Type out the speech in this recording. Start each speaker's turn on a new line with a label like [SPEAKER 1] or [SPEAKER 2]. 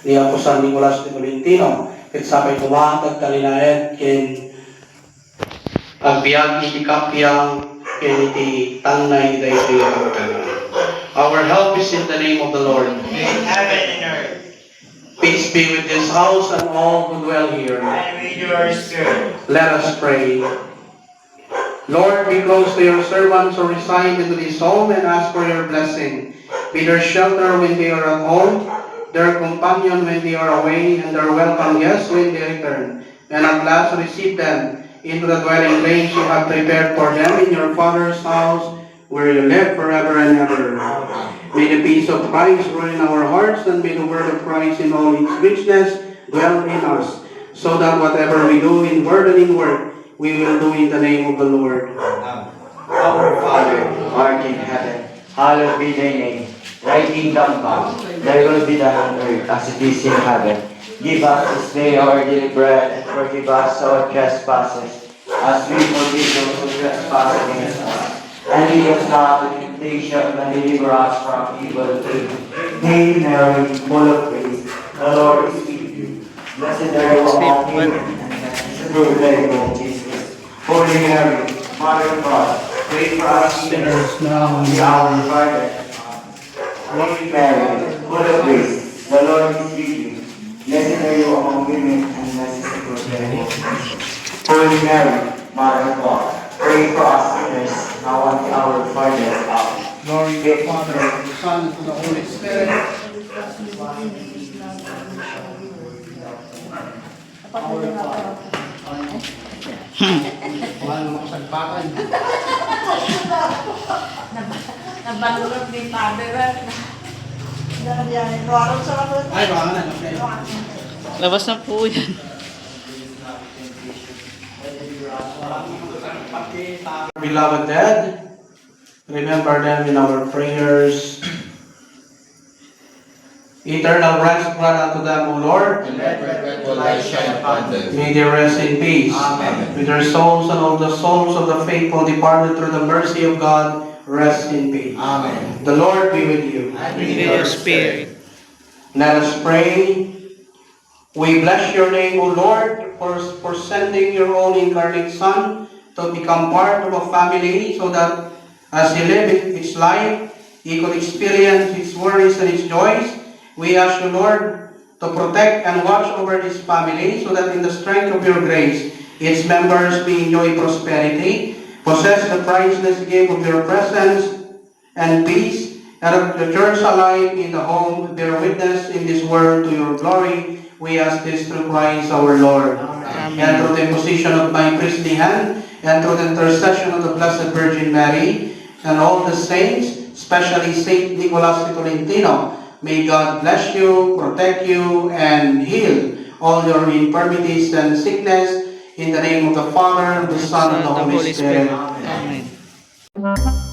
[SPEAKER 1] ni ako San Nicolas de Tolentino. Ket sabay tumatag kalinaet ken agbiag iti kapyang ken iti tangnay daytoy agtanan. Our help is in the name of the Lord.
[SPEAKER 2] In heaven and earth.
[SPEAKER 1] Peace be with this house and all who dwell here.
[SPEAKER 2] And with your spirit.
[SPEAKER 1] Let us pray. Lord, be close to your servants who reside into this home and ask for your blessing. Be their shelter when they are at home, their companion when they are away, and their welcome guests when they return. And at last receive them into the dwelling place you have prepared for them in your Father's house, where you live forever and ever. May the peace of Christ rule in our hearts, and may the word of Christ in all its richness dwell in us, so that whatever we do in word and in work, we will do in the name of the Lord.
[SPEAKER 2] Our Father, art in heaven, hallowed be thy name. Thy kingdom come, thy will be done on earth as it is in heaven. Give us this day our daily bread, and forgive us our trespasses, as we forgive those who trespass against us. And lead us not into temptation, but deliver us from evil. Hail Mary, full of grace, the Lord is with you. Blessed are you among women, and blessed is the fruit of thy womb, Jesus. Holy Mary, Mother of God, pray for us sinners now and in the hour of our death. Holy Mary, full of grace, the Lord is with you. Blessed are you among women, and blessed is the fruit of thy womb. Holy Mary, Mother of God, pray for us sinners now and in the hour of our death. Amen.
[SPEAKER 1] Glory to the Father, to the Son, and to the Holy Spirit. Wala naman ko sa pakan.
[SPEAKER 3] Nabalurot ni Father.
[SPEAKER 1] Ay, baka na. Okay.
[SPEAKER 4] Labas na po yan.
[SPEAKER 1] Beloved dead, remember them in our prayers. Eternal rest grant unto them, O Lord.
[SPEAKER 5] And let perpetual light shine upon them.
[SPEAKER 1] May they rest in peace.
[SPEAKER 5] Amen.
[SPEAKER 1] With their souls and all the souls of the faithful departed through the mercy of God, rest in peace.
[SPEAKER 5] Amen.
[SPEAKER 1] The Lord be with you.
[SPEAKER 5] And
[SPEAKER 4] With your spirit.
[SPEAKER 1] Let us pray. We bless your name, O Lord, for sending your own incarnate Son to become part of a family, so that as he lived its life, he could experience its worries and its joys. We ask you, Lord, to protect and watch over this family, so that in the strength of your grace, its members may enjoy prosperity, possess the priceless gift of your presence and peace, and of the church alive in the home, bear witness in this world to your glory. We ask this through Christ our Lord.
[SPEAKER 4] Amen.
[SPEAKER 1] And through the imposition of my priestly hand, and through the intercession of the Blessed Virgin Mary, and all the saints, especially Saint Nicolas de Tolentino, may God bless you, protect you, and heal all your infirmities and sickness, in the name of the Father, the Son, and the Holy Spirit.
[SPEAKER 4] Amen.
[SPEAKER 3] Amen.